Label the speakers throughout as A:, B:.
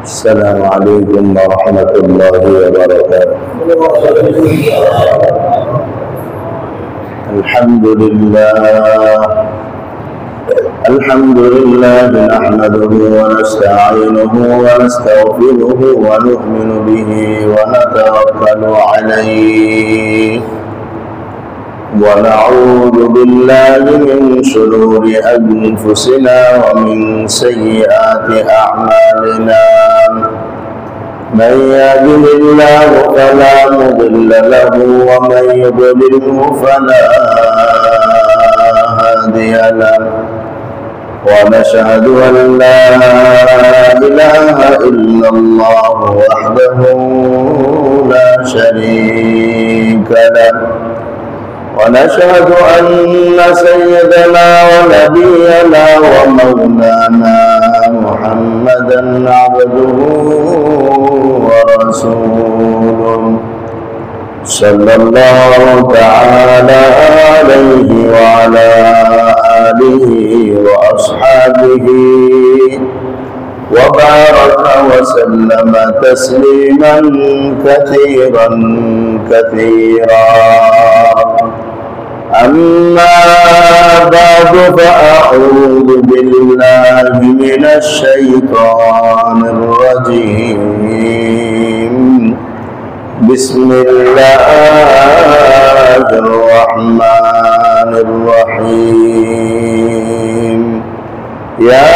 A: السلام عليكم ورحمة الله وبركاته. الحمد لله نحمده ونستعينه ونستغفره ونؤمن به ونتوكل عليه ونعوذ بالله من شرور أنفسنا ومن سيئات أعمالنا. من يهده الله فلا مضل له ومن يضلله فلا هادي له، ونشهد أن لا إله إلا الله وحده لا شريك له، ونشهد أن سيدنا ونبينا ومولانا محمدا عبده ورسوله صلى الله تعالى عليه وعلى آله وأصحابه وبارك وسلم تسليما كثيرا كثيرا. أما بعد فأعوذ بالله من الشيطان الرجيم. بسم الله الرحمن الرحيم. يا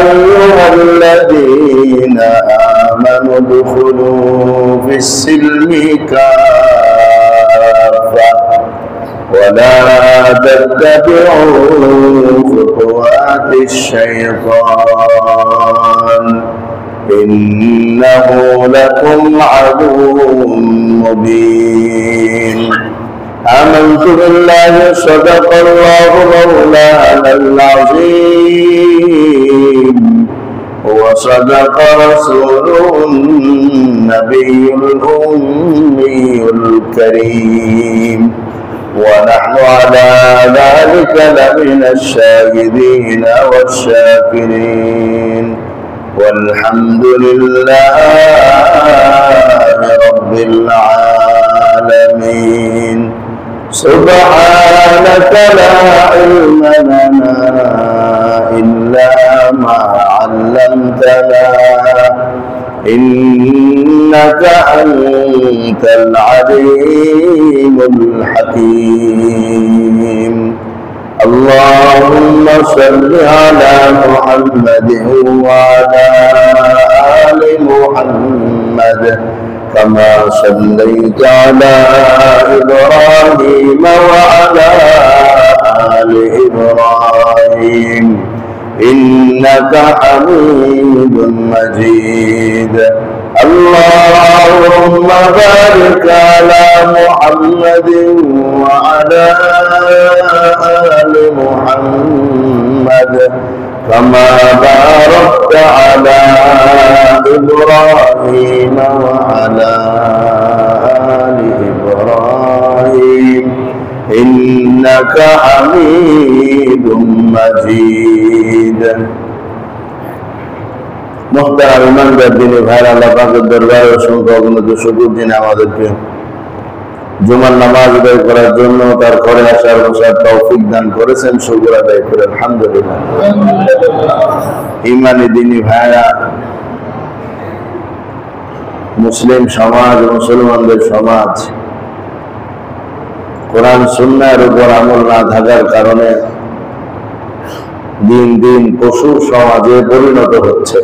A: أيها الذين آمنوا ادخلوا في السلم كافة ولا تتبعوا خطوات الشيطان إنه لكم عدو مبين. آمنت بالله صدق الله مولانا العظيم وصدق رسوله النبي الأمي الكريم، ونحن على ذلك لمن الشاهدين والشاكرين، والحمد لله رب العالمين. سبحانك لا علم لنا إلا ما علمتنا إنك أنت العليم الحكيم. اللهم صل على محمد وعلى آل محمد كما صليت على إبراهيم وعلى آل إبراهيم إنك حميد مجيد. اللهم بارك على محمد وعلى آل محمد كما باركت على إبراهيم وعلى آل إبراهيم إنك حميد مجيد. মুহতারাম ইমানদার দিনী ভাইরা, আল্লাহ পাকের দরবারে অসংখ্য অগণিত শুকর দিন আমাদেরকে জুমার নামাজ আদায় করার জন্য তার ঘরে আসার বসার তৌফিক দান করেছেন। শুকর আদায় করে আলহামদুলিল্লাহ। ইমানি দিনী ভাইরা, মুসলিম সমাজ, মুসলমানদের সমাজ কোরআন সুন্নাহর উপর আমল না থাকার কারণে দিন দিন পশু সমাজে পরিণত হচ্ছে।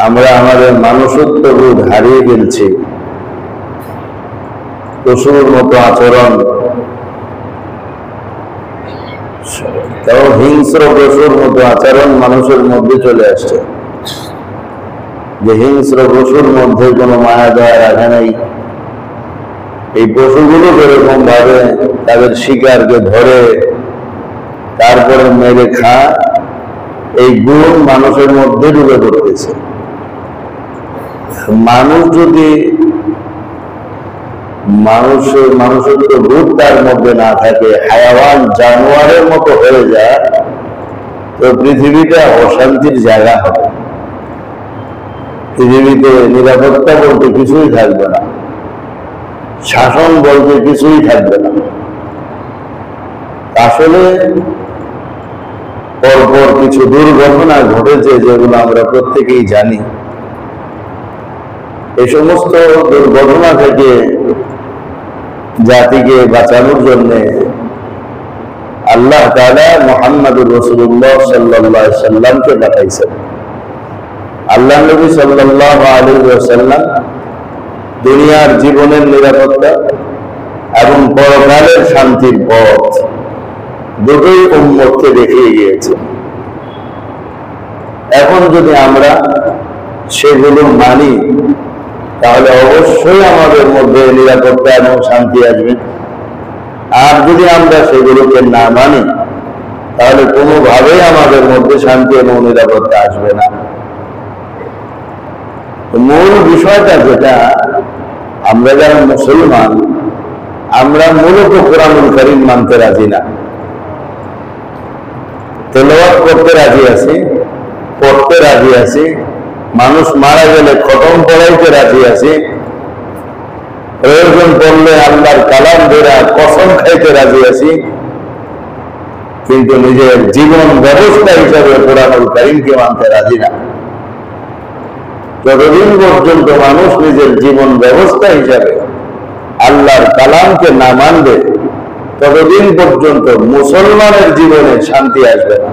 A: আমরা আমাদের মানুষত্ব বোধ হারিয়ে ফেলছি। পশুর মতো আচরণ, তাও হিংস্র পশুর মতো আচরণ মানুষের মধ্যে চলে আসছে। যে হিংস্র পশুর মধ্যে কোনো মায়া দয়া রাখে নাই, এই পশুগুলো যেরকম ভাবে তাদের শিকারকে ধরে তারপরে মেরে খায়, এই গুণ মানুষের মধ্যে ঢুকে পড়তেছে। মানুষ যদি মানুষের তো রূপ তার মধ্যে না থাকে, হায়াওয়ান জানোয়ারের মতো হয়ে যায়, তাহলে এই মানুষের মধ্যে যে গুণ আছে, এই গুণগুলো যদি মানুষের মধ্যে না থাকে, তাহলে এই মানুষ মানুষের মতো রূপ তার মধ্যে না থাকে, হায়াওয়ান জানোয়ারের মতো হয়ে যায়, তাহলে এই মানুষ মানুষের মতো রূপ তার মধ্যে না থাকে, তো পৃথিবীটা অশান্তির জায়গা হবে, পৃথিবীতে নিরাপত্তা বলতে কিছুই থাকবে না, শাসন বলতে কিছুই থাকবে না। আসলে পরপর কিছু দুর্ঘটনা ঘটেছে যেগুলো আমরা প্রত্যেকেই জানি। এই সমস্ত দুর্ঘটনা থেকে জাতিকে বাঁচানোর জন্য আল্লাহ তাআলা মুহাম্মদুর রাসূলুল্লাহ সাল্লাল্লাহু আলাইহি সাল্লামকে পাঠাইছেন। আল্লাহ নবী সাল্লাল্লাহু আলাইহি ওয়াসাল্লাম দুনিয়ার জীবনের নিরাপত্তা এবং পরকালের শান্তির পথ দুটোই উম্মতকে দেখিয়ে গিয়েছে। এখন যদি আমরা সেগুলো মানি তাহলে অবশ্যই আমাদের মধ্যে নিরাপত্তা এবং শান্তি আসবে। আর যদি আমরা সেগুলোকে না মানি তাহলে কোনোভাবেই আমাদের মধ্যে শান্তি এবং নিরাপত্তা আসবে না। মূল বিষয়টা যেটা, আমরা যারা মুসলমান আমরা মূলত কোরআনুল কারীম মানতে রাজি না, তেলাওয়াত করতে রাজি আছি, পড়তে রাজি আছি, মানুষ মারা গেলে খতম পড়াইতে রাজি আছি, প্রয়োজন পড়লে আল্লাহর কালাম ধরে কসম খাইতে রাজি আছি, কিন্তু নিজের জীবন ব্যবস্থা হিসাবে কোরআনুল কারীমকে মানতে রাজি না। যতদিন পর্যন্ত মানুষ নিজের জীবন ব্যবস্থা হিসাবে আল্লাহর কালামকে না মানবে ততদিন পর্যন্ত মুসলমানের জীবনে শান্তি আসবে না।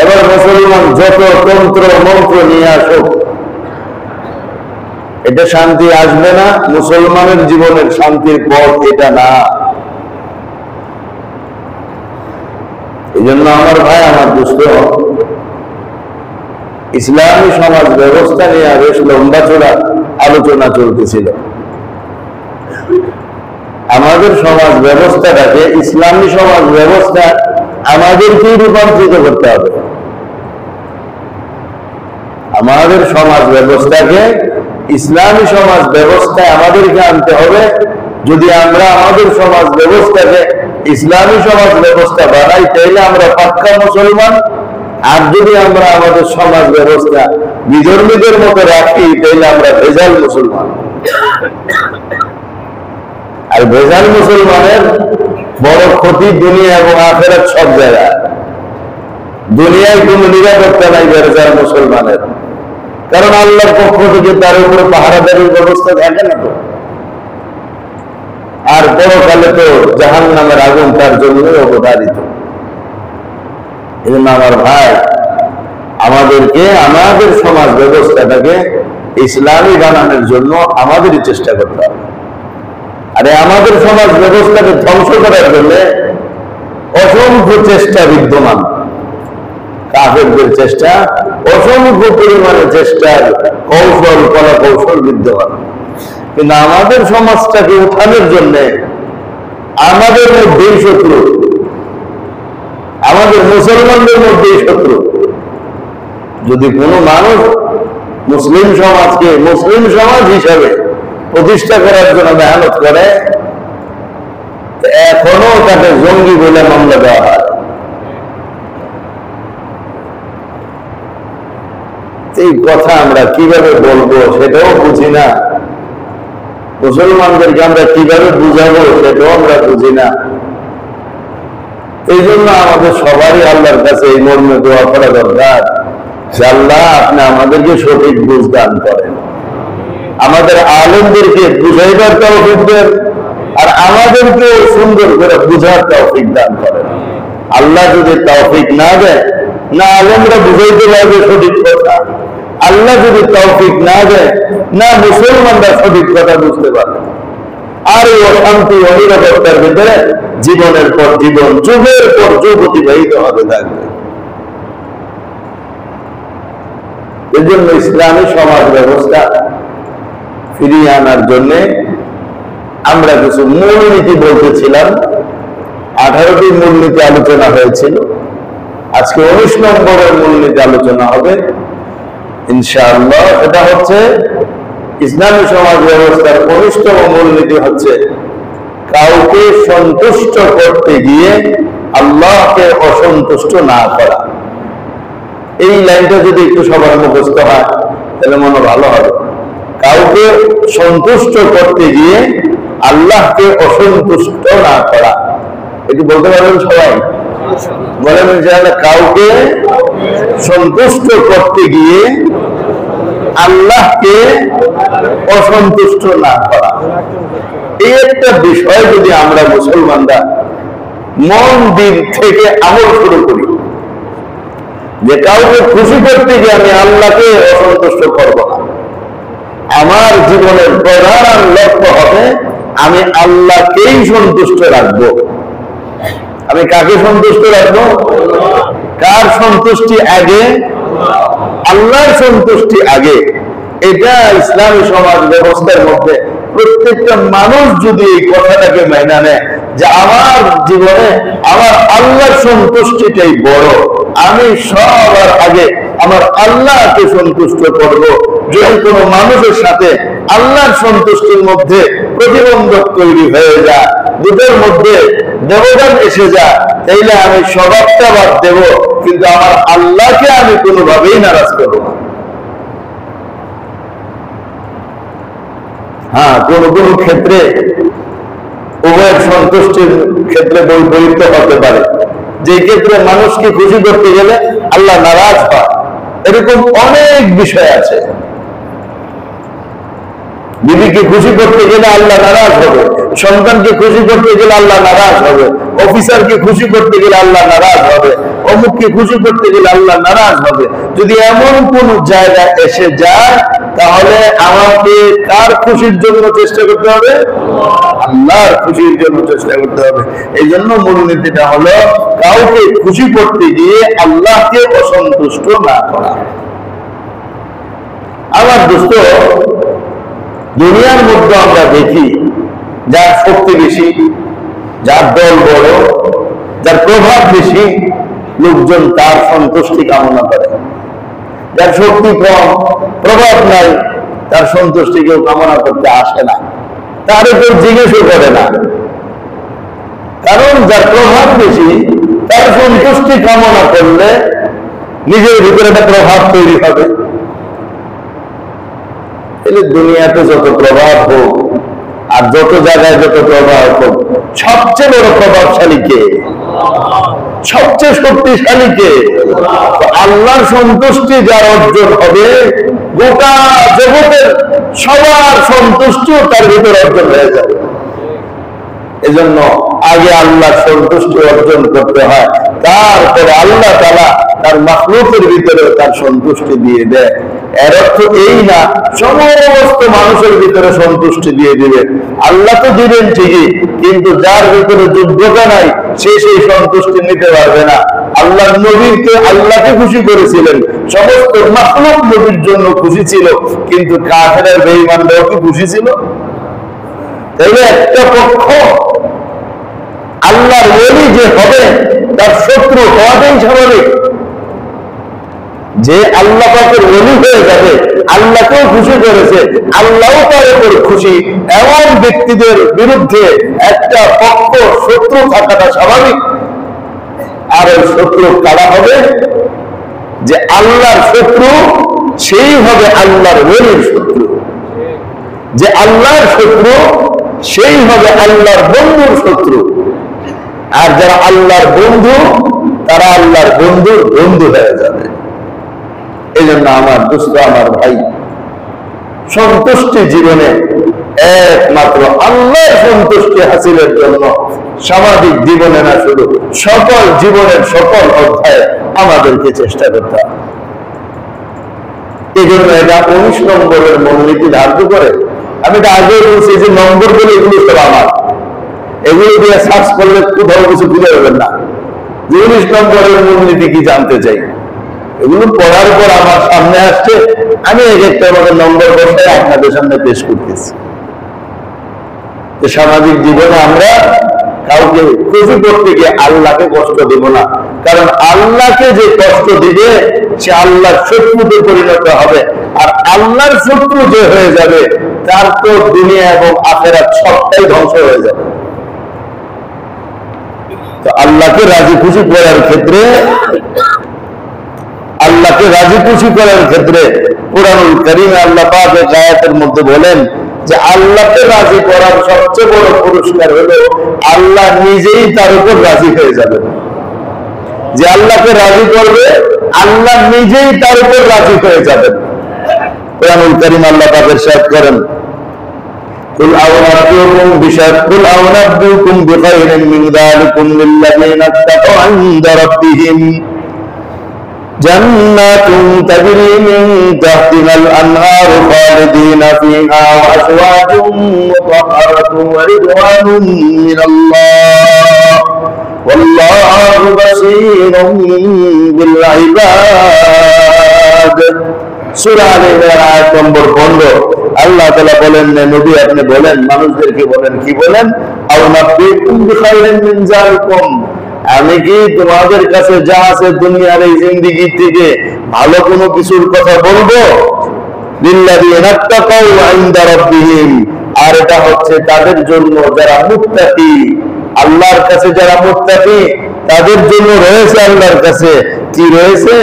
A: এবার মুসলমান যত তন্ত্র মন্ত্র নিয়ে আসুক, এটা শান্তি আসবে না। মুসলমানের জীবনের শান্তির পথ এটা না। এই জন্য আমার ভাই, আমার দোস্ত, ইসলামী সমাজ ব্যবস্থা নিয়ে বেশ লম্বা চড়া আলোচনা চলতেছিল। আমাদের সমাজ ব্যবস্থাটাকে ইসলামী সমাজ ব্যবস্থা আমাদেরকেই রূপান্তরিত করতে হবে। আমাদের সমাজ ব্যবস্থাকে ইসলামী সমাজ ব্যবস্থায় আমাদেরকে আনতে হবে। যদি আমরা আমাদের সমাজ ব্যবস্থাকে ইসলামী সমাজ ব্যবস্থা বানাই তাহলে আমরা পাক্কা মুসলমান। আর যদি আমরা আমাদের সমাজ ব্যবস্থা বিধর্মীদের মতো রাখি তাহলে আমরা ভেজাল মুসলমান। আর ভেজাল মুসলমানের বড় ক্ষতি দুনিয়া এবং আখিরাত সব জায়গায়। দুনিয়ায় কোনো নিরাপত্তা নাই ভেজাল মুসলমানের, কারণ আল্লাহর পক্ষ থেকে তার উপরে পাহারাদারির ব্যবস্থা থাকে না তো। আর পরকালে তো জাহান্নামের আগুন তার জন্য অবধারিত। এই জন্য আমার ভাই, আমাদেরকে আমাদের সমাজ ব্যবস্থাটাকে ইসলামী বানানোর জন্য আমাদেরই চেষ্টা করতে হবে। আরে আমাদের সমাজ ব্যবস্থাকে ধ্বংস করার জন্য অসংখ্য চেষ্টা বিদ্যমান, কাফেরদের চেষ্টা, অসংখ্য পরিমাণে চেষ্টার কৌশল কলা কৌশল বিদ্যমান। কিন্তু আমাদের সমাজটাকে উঠানোর জন্য আমাদের মধ্যেই শত্রু, আমাদের মুসলমানদের মধ্যেই শত্রু। যদি কোনো মানুষ মুসলিম সমাজকে মুসলিম সমাজ হিসাবে প্রতিষ্ঠা করার জন্য মেহনত করে, এখনো তাকে জঙ্গি বলে মামলা দেওয়া হয়। এই কথা আমরা কিভাবে বলবো সেটাও বুঝি না, মুসলমানদেরকে আমরা কিভাবে বুঝাবো সেটাও আমরা বুঝি না। এই জন্য আমাদের সবারই আল্লাহর কাছে এই মর্মে দোয়া করা দরকার যে আল্লাহ, আপনি আমাদেরকে সঠিক বুঝ দান করেন, আমাদের আলেমদেরকে বুঝাইবার তৌফিক দেন, আর আমাদেরকে সুন্দর করে বুঝার তৌফিক দান করেন। আল্লাহ যদি তৌফিক না দেয়, না আলেমরা বুঝাইতে পারবে সঠিক কথা। আল্লাহ যদি তৌফিক না দেয়, না মুসলমানরা সঠিক কথা বুঝতে পারবে। আর এই অশান্তি অনিরাপত্তার ভিতরে জীবনের পর জীবন, যুগের পর যুগ অতিবাহিত হতে থাকবে। এই জন্য ইসলামী সমাজ ব্যবস্থা ফিরিয়ে আনার জন্য আমরা কিছু মূলনীতি বলতেছিলাম। 18টি মূলনীতি আলোচনা হয়েছিল, আজকে 19 নম্বরের মূলনীতি আলোচনা হবে ইনশাআল্লাহ। এটা হচ্ছে ইসলামী সমাজ ব্যবস্থার 19তম মূলনীতি হচ্ছে কাউকে সন্তুষ্ট করতে গিয়ে আল্লাহকে অসন্তুষ্ট না করা। এই লাইনটা যদি একটু সবার মুখস্থ হয় তাহলে মনে ভালো হবে। কাউকে সন্তুষ্ট করতে গিয়ে আল্লাহকে অসন্তুষ্ট না করা, একটু বলতে পারবেন সবাই? বলেন কাউকে সন্তুষ্ট করতে গিয়ে আল্লাহকে অসন্তুষ্ট না করা। এই একটা বিষয় যদি আমরা মুসলমানরা মন দিন থেকে আমল শুরু করি, যে কাউকে খুশি করতে গিয়ে আমি আল্লাহকে অসন্তুষ্ট করব না, আমার জীবনের প্রধান লক্ষ্য হবে আমি আল্লাহকেই সন্তুষ্ট রাখবো। আমি কাকে সন্তুষ্ট রাখবো? কার সন্তুষ্টি আগে? আল্লাহর সন্তুষ্টি আগে। এটা ইসলামী সমাজ ব্যবস্থার মধ্যে প্রত্যেকটা মানুষ যদি এই কথাটাকে মেনে নেয় যে আমার জীবনে আমার আল্লাহর সন্তুষ্টিটাই বড়, আমি সবার আগে আমার আল্লাহকে সন্তুষ্ট করব। যদি কোনো মানুষের সাথে আল্লাহর সন্তুষ্টির মধ্যে প্রতিবন্ধক তৈরি হয়ে যায়, দুটোর মধ্যে ব্যবধান এসে যায়, তাইলে আমি স্বভাবটা বাদ দেব, কিন্তু আমার আল্লাহকে আমি কোনোভাবেই নারাজ করব না। হ্যাঁ, কোন কোন ক্ষেত্রে উভয়ের সন্তুষ্টির ক্ষেত্রে বৈপরীত্য হতে পারে, যে ক্ষেত্রে মানুষকে খুশি করতে গেলে আল্লাহ নারাজ হয়। এরকম অনেক বিষয় আছে। বিবিকে খুশি করতে গেলে আল্লাহ নারাজ হবে, সন্তানকে খুশি করতে গেলে আল্লাহ নারাজ হবে, অফিসারকে খুশি করতে গেলে আল্লাহ নারাজ হবে, অমুককে খুশি করতে গেলে আল্লাহ নারাজ হবে। যদি এমন কোন জায়গা এসে যায়, তাহলে আমাকে কার খুশির জন্য চেষ্টা করতে হবে? আল্লাহর খুশির জন্য চেষ্টা করতে হবে। এই জন্য মূলনীতিটা হলো কাউকে খুশি করতে গিয়ে আল্লাহকে অসন্তুষ্ট না করা। আমার দোস্ত, দুনিয়ার মধ্যে আমরা দেখি যার শক্তি বেশি, যার দল বড়, যার প্রভাব বেশি, লোকজন তার সন্তুষ্টি কামনা করে। যার শক্তি কম, প্রভাব নাই, তার সন্তুষ্টি কেউ কামনা করতে আসে না, তার উপর জিজ্ঞেসও করে না। কারণ যার প্রভাব বেশি, তার সন্তুষ্টি কামনা করলে নিজের ভিতরে একটা প্রভাব তৈরি হবে। দুনিয়াতে যত প্রভাব হোক আর যত জায়গায় যত প্রভাব হোক, সবচেয়ে বড় প্রভাবশালী কে? সবচেয়ে শক্তিশালী কে? আল্লাহর সন্তুষ্টি যার অর্জন হবে, গোটা জগতের সবার সন্তুষ্টি তার ভিতরে অর্জন হয়ে যাবে। এজন্য আগে আল্লাহর সন্তুষ্টি অর্জন করতে হয়, তারপরে আল্লাহ তাআলা তার মাখলুকের ভিতরে তার সন্তুষ্টি দিয়ে দেয়। এর অর্থ এই না সমস্ত মানুষের ভিতরে সন্তুষ্টি দিয়ে দিবে। আল্লাহ তো দিবেন ঠিকই, কিন্তু যার ভিতরে যোগ্যতা নাই সে সেই সন্তুষ্টি নিতে পারবে না। আল্লাহ নবীকে আল্লাহকে খুশি করেছিলেন, সমস্ত মাখলুক নবীর জন্য খুশি ছিল, কিন্তু কাফের বেঈমানরাও কি খুশি ছিল? তাইলে একটা পক্ষ আল্লাহর ওলি যে হবে তার শত্রু হওয়াটাই স্বাভাবিক। যে আল্লাহ পাকের ওলি হয়ে যাবে, আল্লাহকেও খুশি করেছে, আল্লাহও তার উপর খুশি, এমন ব্যক্তিদের বিরুদ্ধে একটা পক্ষ শত্রু থাকাটা স্বাভাবিক। আর ওই শত্রু কারা হবে? যে আল্লাহর শত্রু সেই হবে আল্লাহর ওলির শত্রু। যে আল্লাহর শত্রু সেই হবে আল্লাহর বন্ধুর শত্রু। আর যারা আল্লাহর বন্ধু, তারা আল্লাহর বন্ধুর বন্ধু হয়ে যাবে। এই জন্য আমার দোস্ত, আমার ভাই, সন্তুষ্টি জীবনে একমাত্র আল্লাহর সন্তুষ্টি হাসিলের জন্য সামাজিক জীবনে না, শুধু সকল জীবনের সকল অধ্যায়ে আমাদেরকে চেষ্টা করতে হবে। এই জন্য এটা 19 নম্বরের মূলনীতি ধার্য করে। আমি এটা আগে বলছি যে নম্বরগুলো এগুলো সব আমার, এগুলো দিয়ে সার্চ করলে কোথাও কিছু খুঁজে পাবেন না। 19 নম্বরের মূলনীতি কি জানতে চাই, এগুলো পড়ার পর আমার সামনে আসছে, আমি এক একটা আমাদের নম্বর বসায় আপনাদের সামনে পেশ করতেছি। সামাজিক জীবনে আমরা কাউকে খুশি করতে গিয়ে আল্লাহকে কষ্ট দেব না, কারণ আল্লাহকে যে কষ্ট দিবে সে আল্লাহর শত্রুতে পরিণত হবে। আর আল্লাহর শত্রু যে হয়ে যাবে, তার তো দুনিয়া এবং আখিরাত সবটাই ধ্বংস হয়ে যাবে। তো আল্লাহকে রাজি খুশি করার ক্ষেত্রে কুরআনুল কারীমে আল্লাহ পাক এই আয়াতের মধ্যে বলেন যে আল্লাহকে রাজি করার সবচেয়ে বড় পুরস্কার হলো আল্লাহ নিজেই তার উপর রাজি হয়ে যাবেন। যে আল্লাহকে রাজি করবে আল্লাহ নিজেই তার উপর রাজি হয়ে যাবেন। কুরআনুল কারীম আল্লাহ পাক ইরশাদ করেন قل أنبئكم بخير من ذلكم للذين اتقوا عند ربهم جنات تجري من تحتها الأنهار خالدين فيها وأزواج مطهرة ورضوان من الله والله بصير بالعباد। সূরা আল-ইমরান আয়াত নম্বর 15 আল্লাহ তাআলা বলেন, নবী আপনি বলেন, মানুষদেরকে বলেন, কি বলেন? আউনাবিকুম বিখাইরিন মিন যালিকুম, আমি কি তোমাদের কাছে যা আছে দুনিয়ার এই জিন্দেগি থেকে ভালো কোনো কিছুর কথা বলবো? লিল্লাযিনা তাকাউ ইনদা রাব্বিহিম, আর এটা হচ্ছে তাদের জন্য যারা মুত্তাকি, আল্লাহর কাছে যারা মুত্তাকি তাদের জন্য রয়েছে আল্লাহর কাছে কি রয়েছে?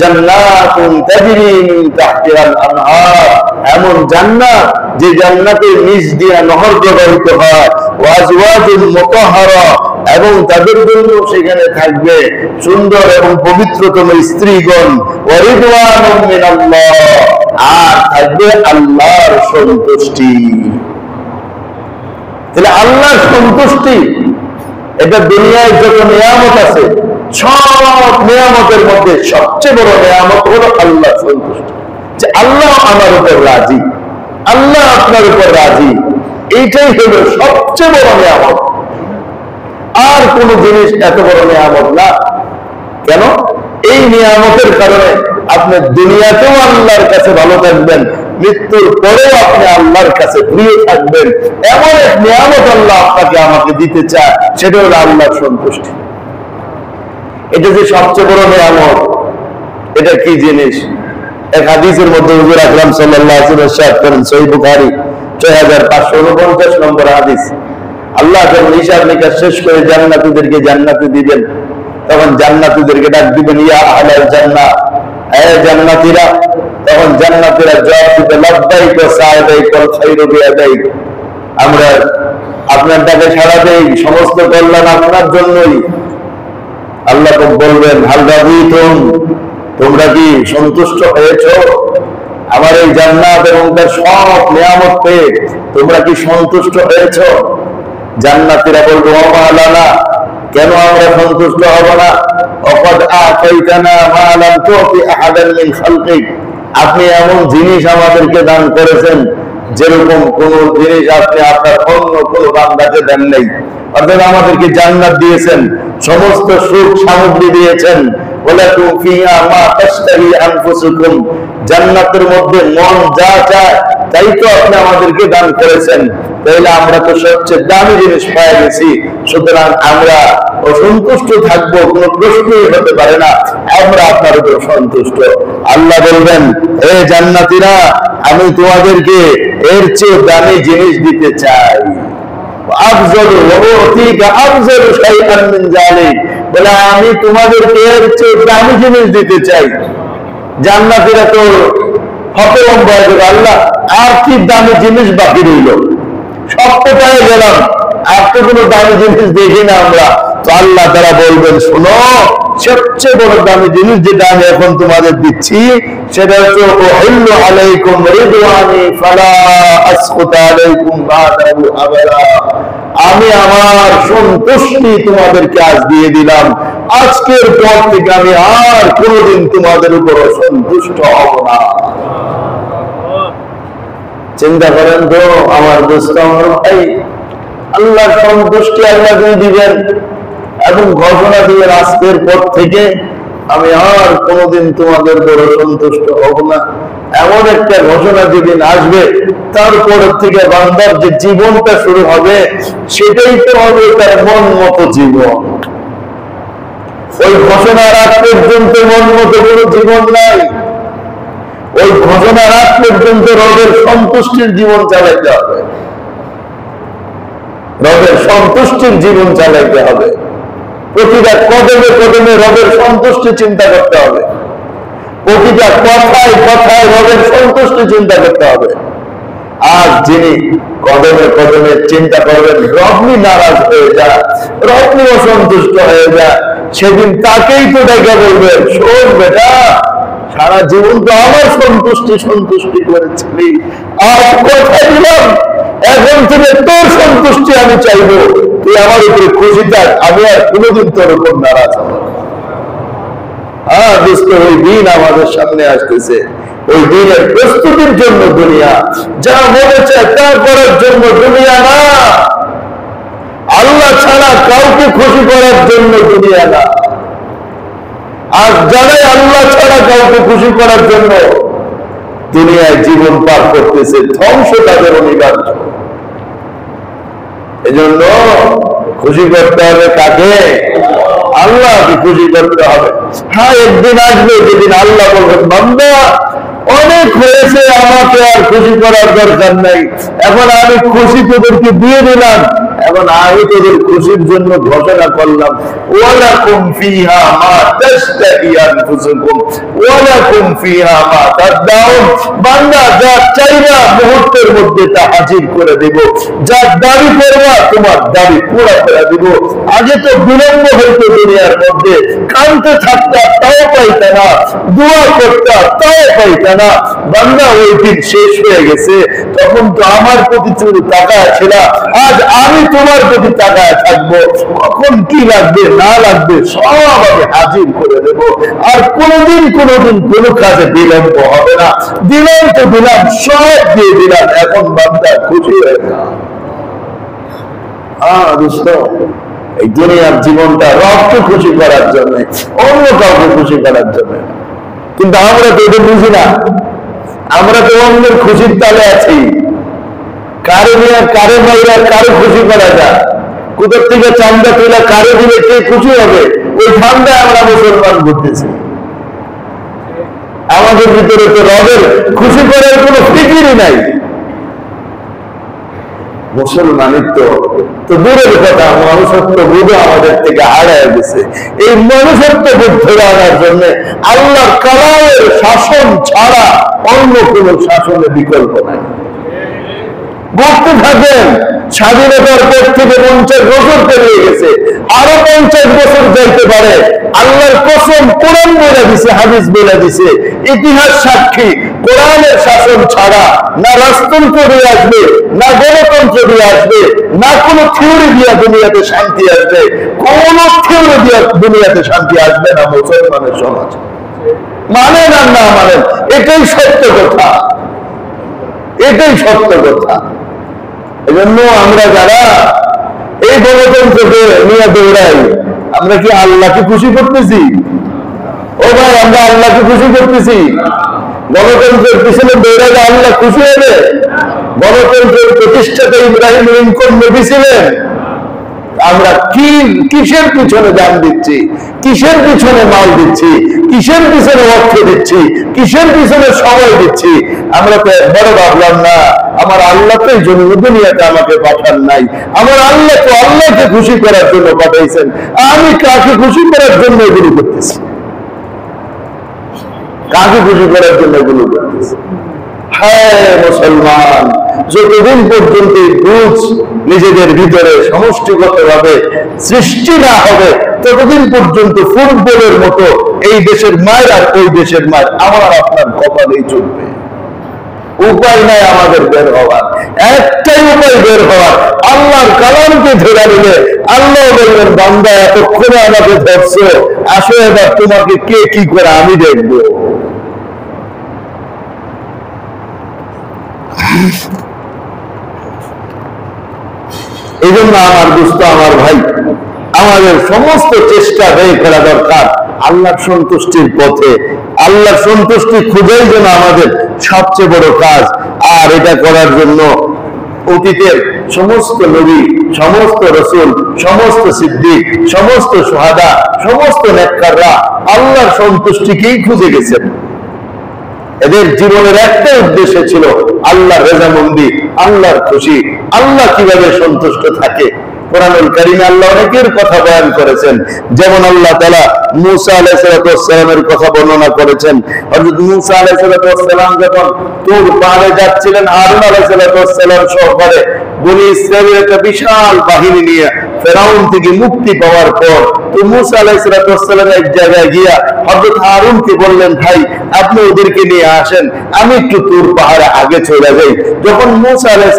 A: জান্নাতুন তাজরি মিন তাহতিহাল আনহার, এমন জান্নাত যে জান্নাতের নিচ দিয়ে নহর প্রবাহিত হয়। ওয়া আজওয়াজুন মুতাহহারা, এবং তাদের জন্য সেখানে থাকবে সুন্দর এবং পবিত্রতম স্ত্রীগণ। ওয়া রিদওয়ানুম মিনাল্লাহ, আর থাকবে আল্লাহর সন্তুষ্টি। তাহলে আল্লাহর সন্তুষ্টি, এটা দুনিয়ায় যত নিয়ামত আছে সব নিয়ামতের মধ্যে সবচেয়ে বড় নিয়ামত হলো আল্লাহর সন্তুষ্টি। যে আল্লাহ আমার উপর রাজি, আল্লাহ আপনার উপর রাজি, এইটাই হলো সবচেয়ে বড় নিয়ামত। আর কোন জিনিস এত বড় নিয়ামত না। কেন? এই নিয়ামতের কারণে আপনি দুনিয়াতেও আল্লাহর কাছে ভালো থাকবেন, মৃত্যুর পরেও আপনি আল্লাহর কাছে প্রিয় থাকবেন। এমন এক নিয়ামত আল্লাহ আপনাকে আমাকে দিতে চায়, সেটা হলো আল্লাহর সন্তুষ্টি। এটা যে সবচেয়ে বড় নিয়ামত, এটা কি জিনিস? এক হাদিসের মধ্যে হুজুর আকরাম সাল্লাল্লাহু আলাইহি ওয়াসাল্লাম ইরশাদ করেন, সহিহ বুখারী 6549 নম্বর হাদিস, আল্লাহ যখন হিসাব নিকাশ শেষ করে জান্নাতীদেরকে জান্নাতে দিবেন, তখন জান্নাতীদেরকে ডাক দিবেন, ইয়া আহলাল জান্নাহ, হে জান্নাতীরা। তখন জান্নাতীরা জবাব দিবে, লাব্বাইক ওয়া সা'দাইক ওয়াল খায়রু বিয়াদাইক, আমরা আপনার ডাকে সাড়া দেই, সমস্ত কল্যাণ আপনার জন্যই। আল্লাহ বলবেন, হাল রাদিতুম, তোমরা কি সন্তুষ্ট হয়েছো? আমার এই জান্নাত এবং তার সব নিয়ামত পেয়ে তোমরা কি সন্তুষ্ট হয়েছো? জান্নাতীরা বলবে, ওয়া মা লানা, কেন আমরা সন্তুষ্ট হব না? ওয়াকাদ আতাইতানা মা লাম তুতি আহাদান মিন খালকিক, আপনি এমন জিনিস আমাদেরকে দান করেছেন যেরকম কোন জিনিস আপনি আপনার অন্য কোন বান্দাকে দেন নাই। অর্থাৎ আমাদেরকে জান্নাত দিয়েছেন, সমস্ত সুখ সামগ্রী দিয়েছেন। ওয়ালাকুম ফিহা মা তাশতাহি আনফুসুকুম, জান্নাতের মধ্যে মন যা চায় তাই তো আপনি আমাদেরকে দান করেছেন। তাহলে আমরা তো সবচেয়ে দামি জিনিস পেয়ে গেছি, সুতরাং আমরা অসন্তুষ্ট থাকবো কোনো প্রশ্নই হতে পারে না, আমরা আপনার উপর সন্তুষ্ট। আল্লাহ বলবেন, হে জান্নাতীরা, আমি তোমাদেরকে এর চেয়ে দামি জিনিস দিতে চাই। বলে আমি তোমাদেরকে এর চেয়ে দামি জিনিস দিতে চাই। জান্নাতীরা তো হতভম্ব হয়ে গেল, আল্লাহ আর কি দামি জিনিস বাকি রইল? সব তো পেয়ে গেলাম, আর তো কোনো দামি জিনিস দেখি না আমরা। তো আল্লাহ তারা বলবেন, শোনো, সবচেয়ে বড় দামি জিনিস যেটা আমি এখন তোমাদের দিচ্ছি সেটা হচ্ছে উহিল্লু আলাইকুম রিদওয়ানি ফালা আসকুতু আলাইকুম বাদাহু আবাদা, আমি আমার সন্তুষ্টি তোমাদেরকে আজ দিয়ে দিলাম, আজকের পর থেকে আমি আর কোনোদিন তোমাদের উপর অসন্তুষ্ট হব না। চিন্তা করেন তো আমার দোস্ত, আমার ভাই, আল্লাহর সন্তুষ্টি আল্লাহ দিয়ে দিবেন এবং ঘোষণা দিবেন, আজকের পর থেকে আমি আর কোনোদিন তোমাদের উপর অসন্তুষ্ট হব না। এমন একটা ঘোষণা যেদিন আসবে, তারপর থেকে বান্দার যে জীবনটা শুরু হবে সেটাই তো হবে তার মন মতো জীবন। ওই ঘোষণার আগ পর্যন্ত মন মতো কোনো জীবন নাই। ওই ঘোষণার আগ পর্যন্ত রবের সন্তুষ্টির জীবন চালাইতে হবে, রবের সন্তুষ্টির জীবন চালাইতে হবে। প্রতিটা কদমে কদমে রবের সন্তুষ্টি চিন্তা করতে হবে, প্রতিটা কথায় কথায় রবের সন্তুষ্টি চিন্তা করতে হবে। আর যিনি কদমে কদমে চিন্তা করবেন রবনি নারাজ হয়ে যায়, রবনি অসন্তুষ্ট হয়ে যায়, সেদিন তাকেই তো ডেকে বলবেন, শোন বেটা, সারা জীবন তো আমার সন্তুষ্টি সন্তুষ্টি করেছিলি, আর কথা দিলাম এখন থেকে তোর সন্তুষ্টি আমি চাইবো, তুই আমার উপরে খুশি থাক, আমি আর কোনোদিন তোর উপর নারাজ হব। ওই দিন আমাদের সামনে আসতেছে, ওই দিনের প্রস্তুতির জন্য দুনিয়া, যা মনে চায় তা করার জন্য দুনিয়া না, আল্লাহ ছাড়া কাউকে খুশি করার জন্য দুনিয়া না। আর যারাই আল্লাহ ছাড়া কাউকে খুশি করার জন্য দুনিয়ায় জীবন পার করতেছে, ধ্বংস তাদের অনিবার্য। এজন্য খুশি করতে হবে কাকে? আল্লাহকে খুশি করতে হবে। হ্যাঁ, একদিন আসবে যেদিন আল্লাহ বলবেন, বান্দা অনেক হয়েছে, আমাকে আর খুশি করার দরকার নাই, এখন আমি খুশি তোদেরকে দিয়ে দিলাম, এখন আমি তোদের খুশির জন্য ঘোষণা করলাম, ওয়ালাকুম ফিহা মা তাশতাহি আনফুসুকুম ওয়ালাকুম ফিহা মা তাদউন। বান্দা যা চাইবা মুহূর্তের মধ্যে তা হাজির করে দেব, যা দাবি করবা তোমার দাবি পুরা করে দেব। আগে তো বিলম্ব হইতো দুনিয়ার মধ্যে, কানতে থাকতা তাও পাইতা না, দোয়া করতা তাও পাইতা না। বান্দা ওই দিন শেষ হয়ে গেছে, তখন তো আমার প্রতি তুমি তাকায় ছিল, আজ আমি তোমার প্রতি তাকায় থাকবো, কখন কি লাগবে না লাগবে সব আমি হাজির করে দেব, আর কোনোদিন কোনো কাজে বিলম্ব হবে না। দিলাম তো দিলাম, সব দিয়ে দিলাম, এখন বান্দা খুশি হয়ে না। এই দুনিয়ার জীবনটা রবকে খুশি করার জন্য, অন্য কাউকে খুশি করার জন্য। কিন্তু আমরা তো এটা বুঝি না, আমরা তো অন্যের খুশির তালে আছি। কারে নিয়ে কারে মাইরা কারে খুশি করা যায়, কোথার থেকে চান্দা তুলে কারে দিলে কে খুশি হবে, ওই ঠান্ডায় আমরা মুসলমান ঘুরতেছি। আমাদের ভিতরে তো রবের খুশি করার কোনো ফিকিরই নাই। মুসলমানিত্ব তো দূরের কথা, মনুষ্যত্ব বোধ আমাদের থেকে হারায় গেছে। এই মনুষ্যত্ব বোধ ধরে আনার জন্য আল্লাহর কালামের শাসন ছাড়া অন্য কোন শাসনের বিকল্প নাই। বলতে থাকেন, স্বাধীনতার পর থেকে 50 বছর পেরিয়ে গেছে, আরো 50 বছর যাইতে পারে। আল্লাহর কসম, কোরআন বলে দিছে, হাদিস বলে দিছে, ইতিহাস সাক্ষী, কোরআনের শাসন ছাড়া না রাষ্ট্রতন্ত্র দিয়ে আসবে, না গণতন্ত্র দিয়ে আসবে, না কোনো থিওরি দিয়ে দুনিয়াতে শান্তি আসবে, কোন থিওরি দিয়ে দুনিয়াতে শান্তি আসবে না। মুসলমানের সমাজ মানেন আর না মানেন, এটাই সত্য কথা, এটাই সত্য কথা। এজন্য আমরা যারা এই গণতন্ত্রকে নিয়ে দৌড়াই, আমরা কি আল্লাহকে খুশি করতেছি? ও ভাই, আমরা আল্লাহকে খুশি করতেছি? গণতন্ত্রের পিছনে দৌড়ালে আল্লাহ খুশি হবে? গণতন্ত্রের প্রতিষ্ঠাতা ইব্রাহিম লিঙ্কন নবী ছিলেন। আমরা কিসের পিছনে দাম দিচ্ছি, কিসের পিছনে মাল দিচ্ছি, কিসের পিছনে অর্থ দিচ্ছি, কিসের পিছনে সময় দিচ্ছি? আমরা তো একবারও ভাবলাম না আমার আল্লাহ তো এই জন্য দুনিয়াতে আমাকে পাঠান নাই, আমার আল্লাহ তো আল্লাহকে খুশি করার জন্য পাঠাইছেন, আমি কাকে খুশি করার জন্য এগুলো করতেছি? কাকে খুশি করার জন্য এগুলো করতেছি? হ্যাঁ মুসলমান, যতদিন পর্যন্ত বুঝ নিজেদের ভিতরে সমষ্টিগত ভাবে সৃষ্টি না হবে, ততদিন পর্যন্ত ফুটবলের মতো এই দেশের মায়ের আর ওই দেশের মায়ের আমার আপনার কপালেই চলবে। উপায় নাই আমাদের বের হওয়ার, একটাই উপায় বের হওয়ার, আল্লাহর কালামকে ধরে নিলে। আল্লাহ বলবেন, বান্দা এতক্ষণে আমাকে ধরছো, আসো এবার তোমাকে কে কি করে আমি দেখবো। এই জন্য আমার দোস্ত, আমার ভাই, আমাদের সমস্ত চেষ্টা ব্যয় করা দরকার আল্লাহর সন্তুষ্টির পথে। আল্লাহর সন্তুষ্টি খুঁজেই যেন আমাদের সবচেয়ে বড় কাজ। আর এটা করার জন্য অতীতের সমস্ত নবী, সমস্ত রসুল, সমস্ত সিদ্দিক, সমস্ত সুহাদা, সমস্ত নেককাররা আল্লাহর সন্তুষ্টিকেই খুঁজে গেছেন। এদের জীবনের একটা উদ্দেশ্য ছিল আল্লাহর রেজামন্দি, আল্লাহর খুশি, আল্লাহ কিভাবে সন্তুষ্ট থাকে। কোরআনুল কারীমে আল্লাহ অনেকের কথা বয়ান করেছেন, যেমন আল্লাহ তাআলা মূসা আলাইহিস সালামের কথা বর্ণনা করেছেন। হযরত মূসা আলাইহিস সালাম যখন তুর পাহাড়ে যাচ্ছিলেন হারুন আলাইহিস সালাম সহকারে, বনি ইসরাঈলের একটা বিশাল বাহিনী নিয়ে ফেরাউন থেকে মুক্তি পাওয়ার পর, তো মূসা আলাইহিস সালাম এক জায়গায় গিয়া হযরত হারুনকে বললেন, ভাই আপনি ওদেরকে নিয়ে আসেন, আমি একটু তুর পাহাড়ে আগে চলে যাই। যখন মূসা আলাইহিস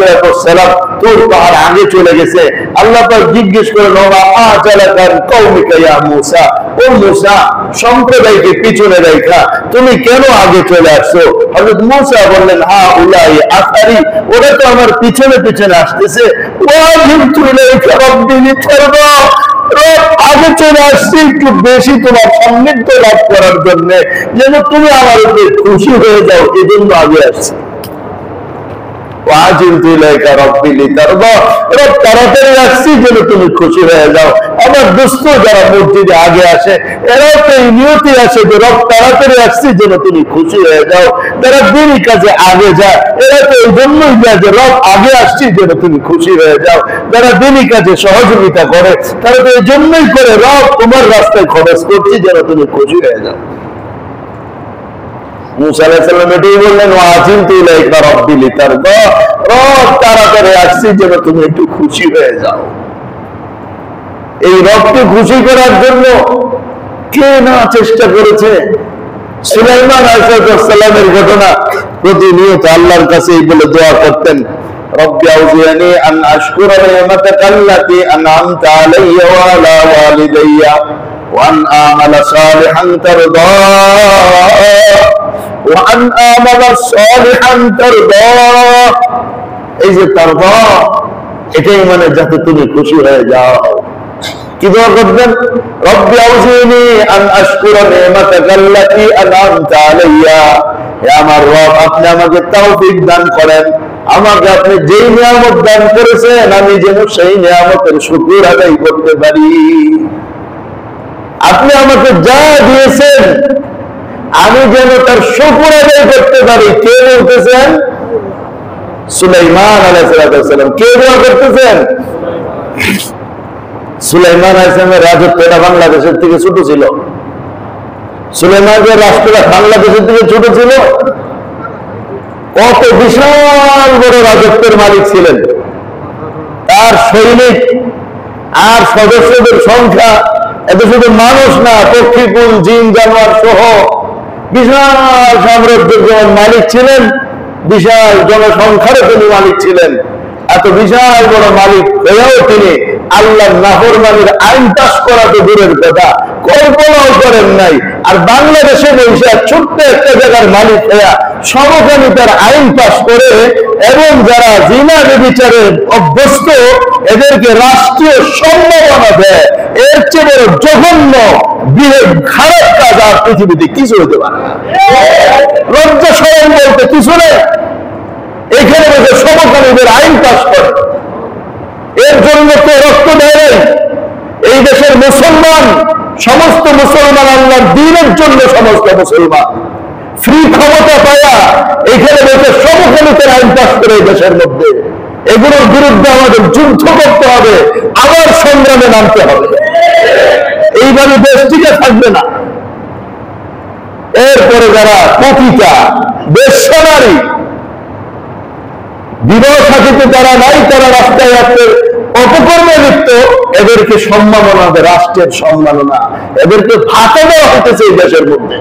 A: সালাম তুর পাহাড় আগে চলে গেছে, আল্লাহ পাক জিজ্ঞেস করলেন, ওয়া আজালাকান কওমিকা ইয়া মূসা, ও মূসা সম্প্রদায়কে পিছনে রাখা তুমি কেন আগে চলে আসছো? হযরত মূসা বললেন, হা উলাই আসারি, ওরা তো আমার পিছনে পিছনে আসতেছে। ওয়া জিনতু ইলাইকা রাব্বি লিতারদা, আগে চলে আসছি একটু বেশি তোমার সান্নিধ্য লাভ করার জন্য, যেন তুমি আমার উপরে খুশি হয়ে যাও, এই জন্য আগে আসছি। তাড়াতাড়ি আসছি যেন তুমি খুশি হয়ে যাও। আমার দোস্ত যারা মসজিদে আগে আসে, এরাও তো এই নিয়তি আছে যে রব তাড়াতাড়ি আসছি যেন তুমি খুশি হয়ে যাও। যারা দেরি কাজে আগে যায়, এরা তো এই জন্যই যায় যে রব আগে আসছি যেন তুমি খুশি হয়ে যাও। যারা দেরি কাজে সহযোগিতা করে, তারা তো এই জন্যই করে রব তোমার রাস্তায় খরচ করছি যেন তুমি খুশি হয়ে যাও। মূসা আলাইহিস সালাম এটাই বললেন, ওয়াজিলতু ইলাইকা রাব্বি লিতারদা, রব তাড়াতাড়ি আসছি যেন তুমি একটু খুশি হয়ে যাও। এই রবকে খুশি করার জন্য কে না চেষ্টা করেছে। সুলাইমান আলাইহিস সালামের ঘটনা প্রতিনিয়ত আল্লাহর কাছে এই বলে দোয়া করতেন, রব্বি আউজিনি আন আশকুরা নি'মাতাকা আল্লাতী আন'আমতা আলাইয়া ওয়া আলা ওয়ালিদাইয়া وأن أعمل صالحا ترضاه وأن أعمل صالحا ترضاه। এই যে তারদা, এটাই মানে যাতে তুমি খুশি হয়ে যাও। কি দোয়া করবেন? রব্বি আউজিনি আন আশকুরা নি'মাতাকা আল্লাতী আন'আমতা আলাইয়া, হে আমার রব আপনি আমাকে তৌফিক দান করেন, আমাকে আপনি যেই নিয়ামত দান করেছেন আমি যেন সেই নিয়ামতের শুকর আদায় করতে পারি। আপনি আমাকে যা দিয়েছেন আমি যেন তার শুকর আদায় করতে পারি। কে বলতেছেন? সুলাইমান আলাইহিস সালাম। কে দোয়া করতেছেন? সুলাইমান আলাইহিস সালামের রাজত্বটা বাংলাদেশের থেকে ছোট ছিল। সুলাইমানের রাষ্ট্রটা বাংলাদেশের থেকে ছোট ছিল। কত বিশাল বড় রাজত্বের মালিক ছিলেন। তার সৈনিক আর সদস্যদের সংখ্যা এত শুধু মানুষ না, পক্ষীকুল জিন জানোয়ার সহ বিশাল সাম্রাজ্যের মালিক ছিলেন, বিশাল জনসংখ্যারও তিনি মালিক ছিলেন। এত বিশাল বড় মালিক হয়েও তিনি আল্লাহর নাফরমানির আইন পাস করা তো দূরের কথা, কল্পনাও করেন নাই। আর বাংলাদেশে বসে ছোট্ট একটা জায়গার মালিক হইয়া সমকামিতার আইন পাস করে এবং যারা জিনা বিচারে অভ্যস্ত এদেরকে রাষ্ট্রীয় সম্মাননা দেয়, এর চেয়ে বড় জঘন্য খারাপ কাজ আর পৃথিবীতে কিছু হতে পারে না। লজ্জা শরম বলতে কিছু নেই। এখানে বসে সমকামীদের আইন পাস করে, এর জন্য তো রক্ত দেয় নাই। এই দেশের মুসলমান, সমস্ত মুসলমান আল্লাহর দ্বীনের জন্য সমস্ত মুসলমান ফ্রি ক্ষমতা পায়া এখানে বসে সমকামিতার আইন পাস করে এই দেশের মধ্যে। এগুলোর বিরুদ্ধে আমাদের যুদ্ধ করতে হবে, আবার সংগ্রামে নামতে হবে। এইভাবে দেশ টিকে থাকবে না। এরপরে যারা পতিতা বেশ্যানারী, বিবাহ সাথীতে তারা নাই, তারা রাস্তায় রাস্তায় অপকর্মে লিপ্ত, এদেরকে সম্মাননা দেয়, রাষ্ট্রের সম্মাননা, এদেরকে ভাতা দেওয়া হতেছে এই দেশের মধ্যে।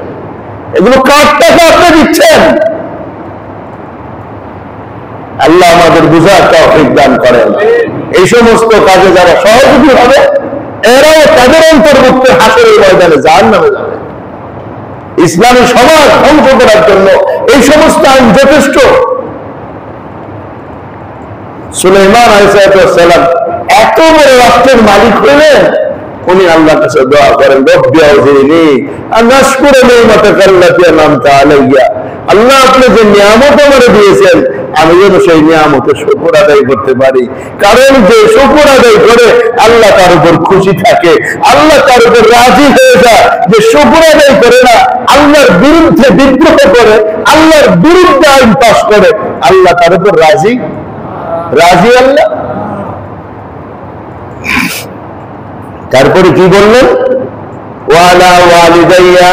A: এগুলো কার টাকা আপনি দিচ্ছেন? আল্লাহ আমাদের বুঝার তৌফিক দান করেন। এই সমস্ত কাজে যারা সহযোগী হবে এরাও তাদের অন্তর্ভুক্ত হাসরের ময়দানে জাহান্নামে যাবে। ইসলামী সমাজ ধ্বংস করার জন্য এই সমস্ত আইন যথেষ্ট। সুলাইমান আলাইহিস সালাম এত বড় রাষ্ট্রের মালিক হলেন, উনি আল্লাহর কাছে দোয়া করেন, রব্বি আউজিনি আন আশকুরা নি'মাতাকা আল্লাতী আন'আমতা আলাইয়া, আল্লাহ আপনি যে নিয়ামত আমাকে দিয়েছেন আমি যেন সেই নিয়ামতের শুকর আদায় করতে পারি। কারণ যে শুকর আদায় করে আল্লাহ তার উপর খুশি থাকে, আল্লাহ তার উপর রাজি হয়ে যায়। যে শুকর আদায় করে না, আল্লাহর বিরুদ্ধে বিদ্রোহ করে, আল্লাহর বিরুদ্ধে আইন পাস করে, আল্লাহ তার উপর রাজি আল্লাহ। তারপরে কি বললেন, ওয়ালা ওয়ালিদাইয়া,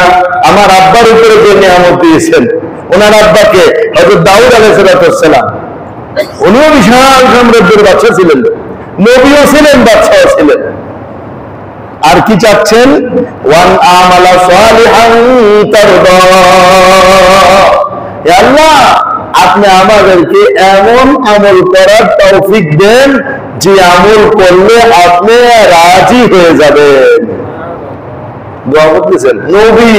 A: আমার আব্বার উপরে যে নিয়ামত দিয়েছেন, ওনার আব্বাকে হযরত দাউদ আলাইহিস সালাম, উনিও বিশাল সাম্রাজ্যের বাদশা ছিলেন, নবীও ছিলেন, বাদশাও ছিলেন। আর কি চাচ্ছেন, ওয়ান আমালা সালিহান তারদা, হে আল্লাহ আপনি আমাদেরকে এমন আমল করার তৌফিক দেন যে আমল করলে আপনি রাজি হয়ে যাবেন। দোয়া করতেছেন, নবী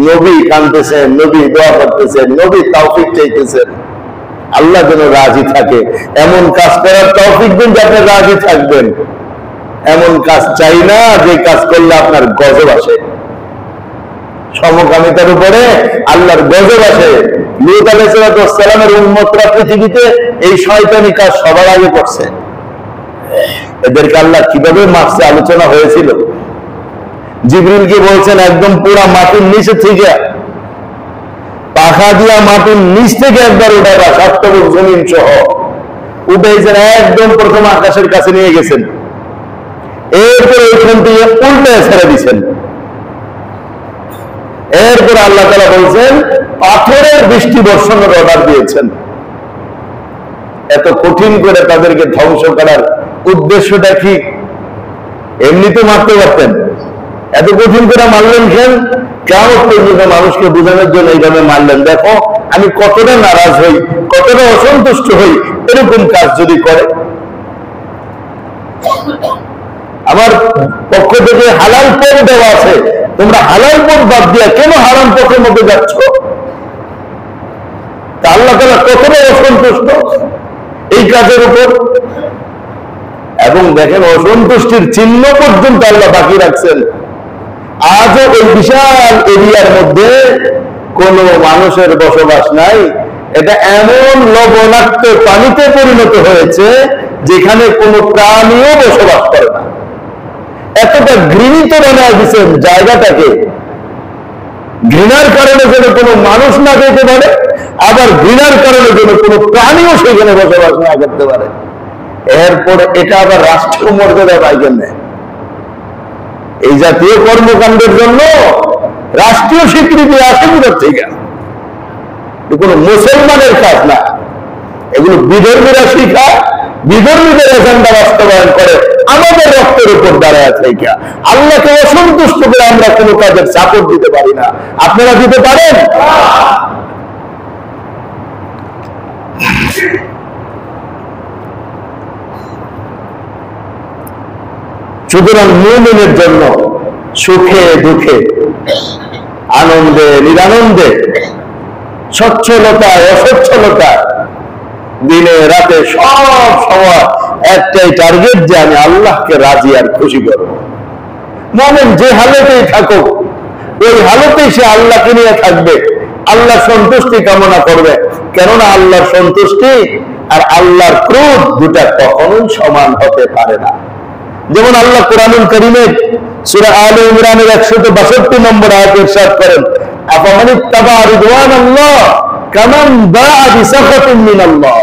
A: নবী কাঁদতেছেন, নবী দোয়া করতেছেন, নবী তৌফিক চাইতেছেন আল্লাহ যেন রাজি থাকে, এমন কাজ করার তৌফিক দেন যে আপনি রাজি থাকবেন। এমন কাজ চাই না যে কাজ করলে আপনার গজব আসে, সমকামিতার উপরে আল্লাহর গজব আসে। লূত আলাইহিস সালামের উম্মতরা পৃথিবীতে এই শয়তানি কাজ সবার আগে করছে। এদেরকে আল্লাহ কিভাবে মারছে আলোচনা হয়েছিল। জিবরিলকে বলছেন একদম পুরা মাটির নিচে থেকে, পাখা দিয়া মাটির নিচ থেকে একবার উঠাবা, সাতটুকু জমিন সহ উঠেছেন, একদম প্রথম আকাশের কাছে নিয়ে গেছেন, এরপরে ওইখান থেকে উল্টে ছেড়ে দিচ্ছেন। এরপর আল্লাহ তাআলা বলছেন পাথরের বৃষ্টি বর্ষণের অর্ডার দিয়েছেন। এত কঠিন করে তাদেরকে ধ্বংস করার উদ্দেশ্যটা কি? এমনি তো মারতে পারতেন, এত কঠিন করে মারলেন কেন? কিয়ামত পর্যন্ত মানুষকে বোঝানোর জন্য এইভাবে মারলেন, দেখো আমি কতটা নারাজ হই, কতটা অসন্তুষ্ট হই এরকম কাজ যদি করে। আমার পক্ষ থেকে হালাল পথ দেওয়া আছে, তোমরা হালাল পথ বাদ দিয়া কেন হারাম পথের মধ্যে যাচ্ছ? তা আল্লাহ তাআলা কতটা অসন্তুষ্ট এই কাজের উপর। এবং দেখেন অসন্তুষ্টির চিহ্ন পর্যন্ত আল্লাহ বাকি রাখছেন। আজও ওই বিশাল এরিয়ার মধ্যে কোন মানুষের বসবাস নাই, এটা এমন লবণাক্ত পানিতে পরিণত হয়েছে যেখানে কোনো প্রাণীও বসবাস করে না। এতটা ঘৃণিত বানায় দিচ্ছেন জায়গাটাকে, ঘৃণার কারণে যেন কোনো মানুষ না যেতে পারে, আবার ঘৃণার কারণে যেন কোনো প্রাণীও সেখানে বসবাস না করতে পারে। এরপরে এটা আবার রাষ্ট্রীয় মর্যাদা পায় কেমনে? এই জাতীয় কর্মকাণ্ডের জন্য রাষ্ট্রীয় স্বীকৃতি আসে কোথার থেকে? কোন মুসলমানের কাজ না, এগুলো বিধর্মীরা শিখায়, বিধর্মীদের এজেন্ডা বাস্তবায়ন করে, আমাদের রক্তের উপর দাঁড়ায় আছে। আল্লাহকে অসন্তুষ্ট করে আমরা কোনো কাজের সাপোর্ট দিতে পারি না। আপনারা দিতে পারেন? সুতরাং মুমিনের জন্য সুখে দুঃখে, আনন্দে নিরানন্দে, সচ্ছলতায় অসচ্ছলতা, দিনে রাতে সব সময় একটাই টার্গেট যে আমি আল্লাহকে রাজি আর খুশি করব। মুমিন যে হালতেই থাকুক ওই হালতেই সে আল্লাহকে নিয়ে থাকবে, আল্লাহ সন্তুষ্টি কামনা করবে। কেননা আল্লাহর সন্তুষ্টি আর আল্লাহর ক্রোধ দুটা কখনোই সমান হতে পারে না। যেমন আল্লাহ কুরআনুল কারীমের সূরা আলে ইমরানের 162 নম্বর আয়াতে ইরশাদ করেন, আফামানিত্তাবা রিদওয়ানাল্লাহ কামান বাআ বিসাখাতিন মিনাল্লাহ,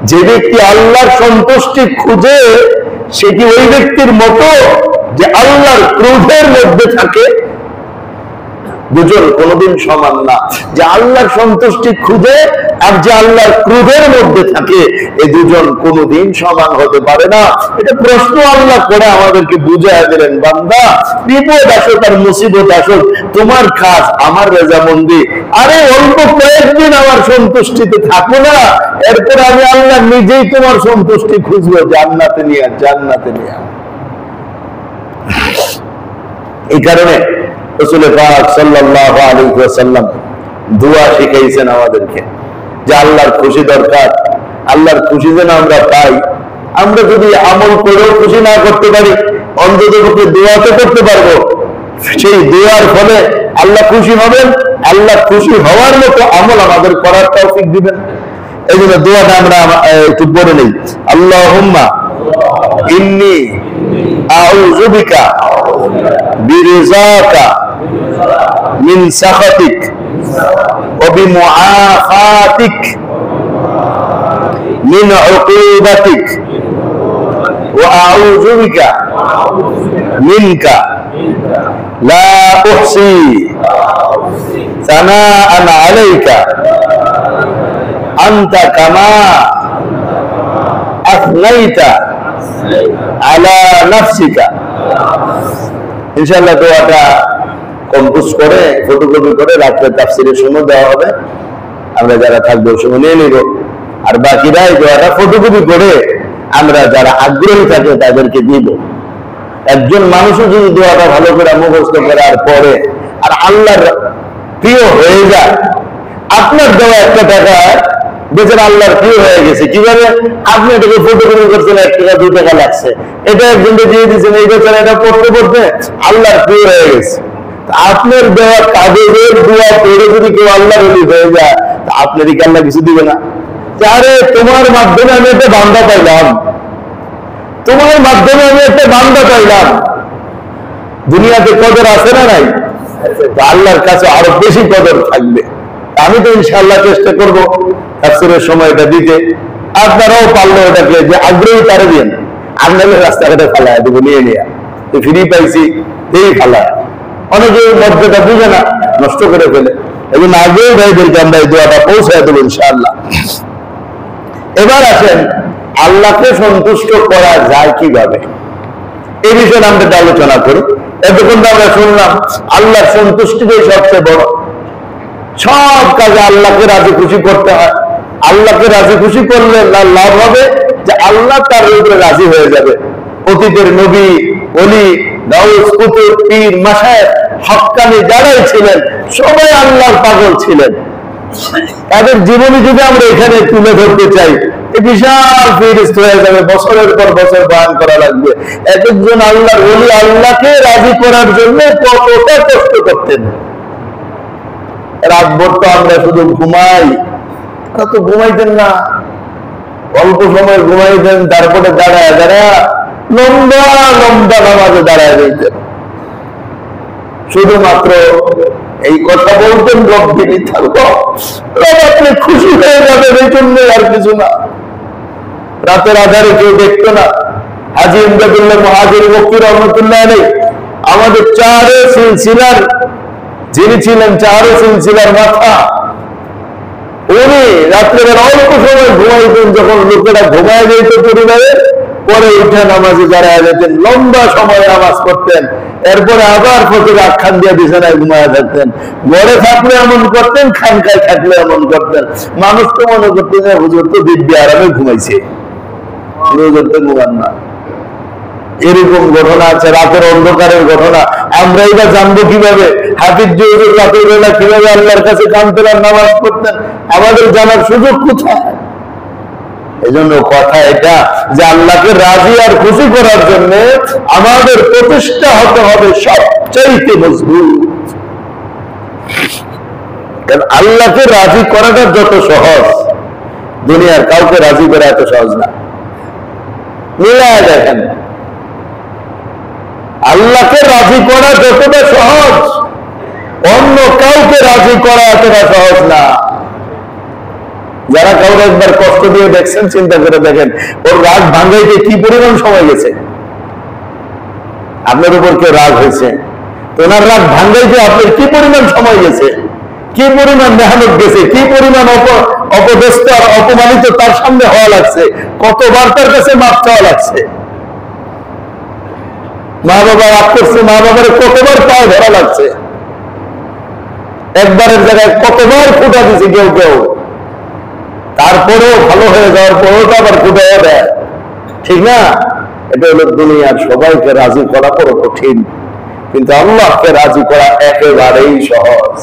A: যে ব্যক্তি আল্লাহর সন্তুষ্টি খুঁজে সে কি ওই ব্যক্তির মতো যে আল্লাহর ক্রোধের মধ্যে থাকে? দুজন কোনদিন সমান না। যে আল্লাহর সন্তুষ্টি খুঁজে আর যে আল্লাহর ক্রোধের মধ্যে থাকে, এই দুজন কোনদিন সমান হতে পারে না। এটা প্রশ্ন আল্লাহ করে আমাদেরকে বুঝায় দিলেন, বান্দা বিপদ আসুক আর মুসিবত আসুক, তোমার কাজ আমার রেজামন্দি। আরে অল্প কয়েকদিন আমার সন্তুষ্টিতে থাকো না, এরপর আমি আল্লাহ নিজেই তোমার সন্তুষ্টি খুঁজবো, জান্নাতে নিয়ে, জান্নাতে নিয়ে। এই কারণে রাসূল পাক সাল্লাল্লাহু আলাইহি ওয়াসাল্লাম দোয়া শিখাইছেন আমাদেরকে যে আল্লাহর খুশি দরকার, আল্লাহর খুশি যেন আমরা পাই। আমরা যদি আমল করেও খুশি না করতে পারি, অন্তত দোয়া তো করতে পারবো। সেই দোয়ার ফলে আল্লাহ খুশি হবেন, আল্লাহ খুশি হওয়ার মতো আমল আমাদের করার তৌফিক দিবেন। এই জন্য দোয়াটা আমরা একটু পড়ে নেই। আল্লাহুম্মা ইন্নী আউযু বিকা বিরিযাকা মিন সাখাতিক ওয়া বিমুআফাতিক মিন উকুবাতিক ওয়া আউযু বিকা মিনকা লা উহসি সানাআন আলাইকা আনতা কামা আথনাইতা আলা নাফসিকা। ইনশাআল্লাহ দোয়াটা কম্পোজ করে ফটোকপি করে রাত্রে তাফসীরের সময় দেওয়া হবে, আমরা যারা থাকবো সময় নিয়ে নিব, আর বাকিরা এই দোয়াটা ফটোকপি করে আমরা যারা আগ্রহী থাকে তাদেরকে দিব। একজন মানুষও যদি দোয়াটা ভালো করে মুখস্থ করে আর পড়ে আর আল্লাহর প্রিয় হয়ে যায়, আপনার দেওয়া একটা টাকা বেচারা আল্লাহর প্রিয় হয়ে গেছে। কিভাবে? আপনি এটাকে ফটোকপি করছেন, 1 টাকা 2 টাকা লাগছে, এটা একজনকে দিয়ে দিচ্ছেন, এই বেচারা এটা পড়তে পড়তে আল্লাহর প্রিয় হয়ে গেছে। আপনার দেওয়া কাগজের দোয়া পড়ে যদি কেউ আল্লাহর ওলি হয়ে যায়, তা আপনারই কি আল্লাহ কিছু দিবে না? আরে তোমার মাধ্যমে আমি একটা বান্দা পাইলাম, তোমার মাধ্যমে আমি একটা বান্দা পাইলাম, দুনিয়াতে কদর আছে না নাই? আল্লাহর কাছে আরো বেশি কদর থাকবে। আমি তো ইনশাআল্লাহ চেষ্টা করব তাফসীরের সময়টা দিতে, আপনারাও পারলে ওটাকে যে আগ্রহী তারে দিন, আপনাদের রাস্তাঘাটে ফালায় দেবো নিয়ে নিয়ে ফ্রি পাইছি এই ফালায়। অনেকে মধ্যটা বুঝে না, নষ্ট করে ফেলে। এবং আগেও ভাইদেরকে আমরা এই দোয়াটা পৌঁছায় দেবো ইনশাআল্লাহ। এবার আসেন আল্লাহকে সন্তুষ্ট করা যায় কিভাবে, এই বিষয়ে আমরা আলোচনা করি। এতক্ষণ আমরা শুনলাম আল্লাহর সন্তুষ্টিটাই সবচেয়ে বড়, সব কাজে আল্লাহকে রাজি খুশি করতে হয়। আল্লাহকে রাজি খুশি করলে লাভ হবে যে আল্লাহ তার উপরে রাজি হয়ে যাবে। অতীতের নবী, ওলি, গাউস, কুতুব, পীর, মাশায়েখ, হক্কানি যারাই ছিলেন সবাই আল্লাহর পাগল ছিলেন। তাদের জীবনী যদি আমরা এখানে তুলে ধরতে চাই, বিশাল ফেরিস্ত হয়ে যাবে, বছরের পর বছর বয়ান করা লাগবে। এক একজন আল্লাহর ওলি আল্লাহকে রাজি করার জন্য কতটা কষ্ট করতেন। রাতভর তো আমরা শুধু ঘুমাই, তারা তো ঘুমাইতেন না, অল্প সময় ঘুমাইতেন, তারপরে দাঁড়ায় দাঁড়ায় লম্বা লম্বা নামাজে দাঁড়ায় রইতেন। শুধুমাত্র এই কথা বলতেন, রব দিনই থাকবো, রব আপনি খুশি হয়ে যাবেন, এই জন্য আর কিছু না। রাতের আধারে কেউ দেখতো না। হাজী ইমদাদুল্লাহ মুহাজির মক্কি রহমতুল্লাহ আলাইহি আমাদের 4 সিলসিলার যিনি ছিলেন, 4 সিলসিলার মাথা, উনি রাত্রের অল্প সময় ঘুমাইতেন। যখন লোকেরা ঘুমায় যেত পরিবারে, পরে উঠে নামাজে দাঁড়ায় যেতেন, লম্বা সময় নামাজ পড়তেন, এরপরে আবার ফজর আখ্যান দিয়ে বিছানায় ঘুমায় থাকতেন। ঘরে থাকলে এমন করতেন, খানকায় থাকলে এমন করতেন। মানুষ তো মনে করতেন হুজুর তো দিব্যি আরামে ঘুমাইছে, হুজুর তো ঘুমান না। এরকম ঘটনা আছে, রাতের অন্ধকারের ঘটনা। আমরা এটা জানবো কিভাবে? হাফিজ হুজুর রাতের বেলা কিভাবে আল্লাহর কাছে কাঁদতেন আর নামাজ পড়তেন, আমাদের জানার সুযোগ কোথায়? এই জন্য কথা এটা যে আল্লাহকে রাজি আর খুশি করার জন্য আমাদের প্রচেষ্টা হতে হবে সবচাইতে মজবুত। কারণ আল্লাহকে রাজি করাটা যত সহজ, দুনিয়ার কাউকে রাজি করা এত সহজ না। মিলায় দেখেন, আল্লাহকে রাজি করা যতটা সহজ, অন্য কাউকে রাজি করা এতটা সহজ না। যারা কাউকে একবার কষ্ট দিয়ে দেখছেন, চিন্তা করে দেখেন ওর রাগ ভাঙাইতে কি পরিমাণ সময় গেছে। আপনার উপর কেউ রাগ হয়েছে, ওনার রাগ ভাঙাইতে আপনার কি পরিমাণ সময় গেছে, কি পরিমাণ মেহনত গেছে, কি পরিমাণ অপদস্থ আর অপমানিত তার সামনে হওয়া লাগছে, কতবার তার কাছে মাপ চাওয়া লাগছে। মা বাবা রাগ করছে, মা বাবার কতবার পায়ে ধরা লাগছে, একবারের জায়গায় কতবার ফুটা দিছে কেউ কেউ, তারপরেও ভালো হয়ে যাওয়ার পরেও তো আবার ফুটাইয়া দেয়, ঠিক না? এটা হলো দুনিয়ার সবাইকে রাজি করা বড় কঠিন, কিন্তু আল্লাহকে রাজি করা একেবারেই সহজ।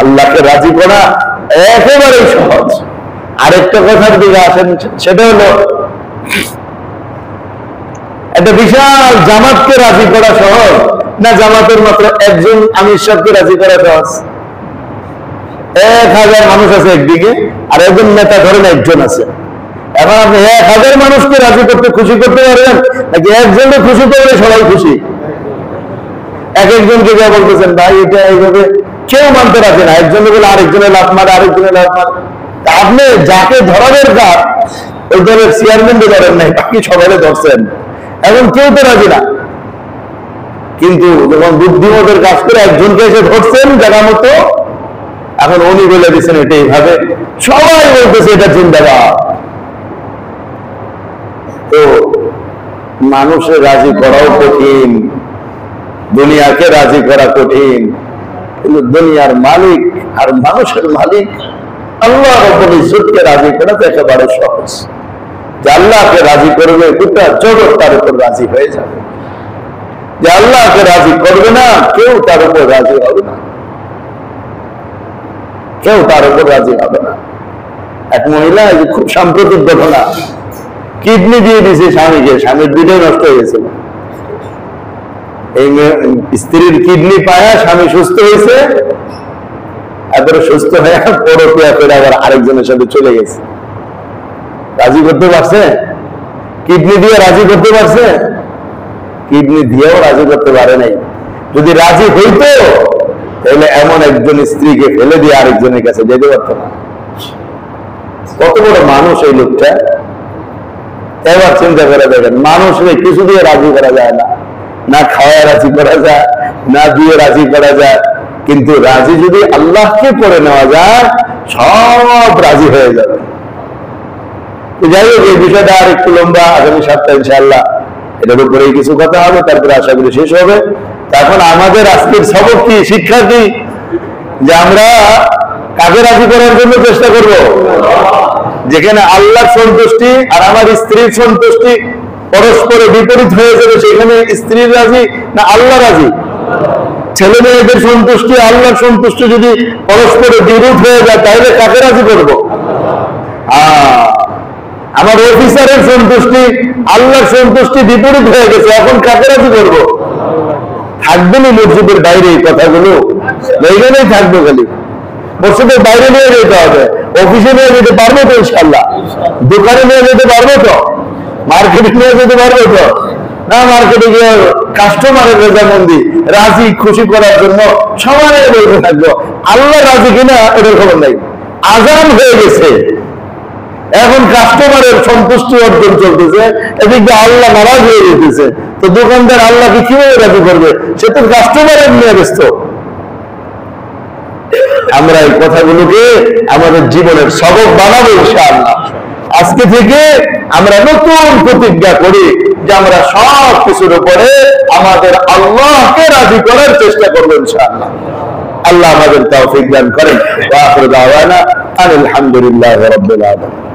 A: আল্লাহকে রাজি করা একেবারেই সহজ। আরেকটা কথার দিকে আসেন, সেটা হলো একটা বিশাল জামাতকে রাজি করা সহজ না জামাতের মাত্র একজন আমির সাহেবকে রাজি করা সহজ? 1000 মানুষ আছে একদিকে, আর একজন নেতা ধরেন একজন আছে। এখন আপনি 1000 মানুষকে রাজি করতে, খুশি করতে পারবেন নাকি একজনকে খুশি করলে সবাই খুশি? এক একজনকে যা বলতেছেন ভাই এটা এইভাবে, কেউ মানতে রাখে না। একজনে বলে আরেকজনের লাভ মারে, আরেকজনের লাভ মারে। আপনি যাকে ধরানোর কাজ ওই দলের চেয়ারম্যানকে ধরেন নাই, বাকি সবাই ধরছেন, এখন কেউ তো রাজি না। কিন্তু যখন বুদ্ধিমতের কাজ করে একজনকে এসে ধরছেন জায়গা মতো, এখন উনি বলে দিচ্ছেন এটা এইভাবে, সবাই বলতেছে এটা জিন্দাবাদ। তো মানুষের রাজি করাও কঠিন, দুনিয়াকে রাজি করা কঠিন, কিন্তু দুনিয়ার মালিক আর মানুষের মালিক আল্লাহ রাব্বুল ইজ্জতকে রাজি করা তো একেবারে সহজ। যে আল্লাহকে রাজি করবে গোটা জগৎ তার উপর রাজি হয়ে যাবে, যে আল্লাহকে রাজি করবে না কেউ তার উপর রাজি হবে না, কেউ তার উপর রাজি হবে না। এক মহিলা, খুব সাম্প্রতিক ঘটনা, কিডনি দিয়ে দিয়েছে স্বামীকে, স্বামীর দুটোই নষ্ট হয়ে গেছিল। এই স্ত্রীর কিডনি পায়া স্বামী সুস্থ হয়েছে, এরপরে সুস্থ হয়ে পরকিয়া করে আবার আরেকজনের সাথে চলে গেছে। রাজি করতে পারছে? কিডনি দিয়ে রাজি করতে পারছে? কিডনি দিয়েও রাজি করতে পারে নাই। যদি রাজি হইতো তাহলে এমন একজন স্ত্রীকে ফেলে দিয়ে আরেকজনের কাছে যেতে পারতো না। কত বড় মানুষ এই লোকটা! এবার চিন্তা করে দেখেন, মানুষকে কিছু দিয়ে রাজি করা যায় না, না খাওয়ায় রাজি করা যায়, না দিয়ে রাজি করা যায়, কিন্তু রাজি যদি আল্লাহকে করে নেওয়া যায় সব রাজি হয়ে যাবে। যাই হোক, এই বিষয়টা আর একটু লম্বা, আগামী সপ্তাহে ইনশাআল্লাহ এটার উপরেই কিছু কথা হবে, তারপরে আশা করি শেষ হবে। এখন আমাদের আজকের সবক কি, শিক্ষা কি? যে আমরা কাকে রাজি করার জন্য চেষ্টা করব? যেখানে আল্লাহর সন্তুষ্টি আর আমার স্ত্রীর সন্তুষ্টি পরস্পরে বিপরীত হয়ে যাবে, সেখানে স্ত্রীর রাজি না আল্লাহ রাজি? ছেলে মেয়েদের সন্তুষ্টি আল্লাহর সন্তুষ্টি যদি পরস্পরে বিরোধ হয়ে যায়, তাহলে কাকে রাজি করবো? আমার অফিসারের সন্তুষ্টি আল্লাহর সন্তুষ্টি বিপরীত হয়ে গেছে, এখন কাকে রাজি করবো? থাকবে না মসজিদের বাইরে এই কথাগুলো, এইখানেই থাকবে, খালি মসজিদের বাইরে নিয়ে যেতে হবে। অফিসে নিয়ে যেতে পারবো তো ইনশাআল্লাহ? দোকানে নিয়ে যেতে পারবো তো? মার্কেটে নিয়ে যেতে পারবো তো? না, মার্কেটে গিয়ে কাস্টমারের রেজামন্দি রাজি খুশি করার জন্য সবাই বলতে থাকবো। আল্লাহ রাজি কিনা এটার খবর নাই। আজান হয়ে গেছে, এখন কাস্টমারের সন্তুষ্টি অর্জন চলতেছে, এদিকে আল্লাহ নারাজ হয়ে যেতেছে। তো দোকানদার আল্লাহকে কিভাবে রাজি করবে? সে তো কাস্টমারের নিয়ে ব্যস্ত। আমরা এই কথাগুলোকে আমাদের জীবনের সবক বানাবো ইনশাআল্লাহ। আজকে থেকে আমরা নতুন প্রতিজ্ঞা করি যে আমরা সব কিছুর উপরে আমাদের আল্লাহকে রাজি করার চেষ্টা করবো ইনশাআল্লাহ। আল্লাহ আমাদের তৌফিক দান করেন। ওয়া আখিরু দাওয়ানা আলহামদুলিল্লাহি রাব্বিল আলামিন।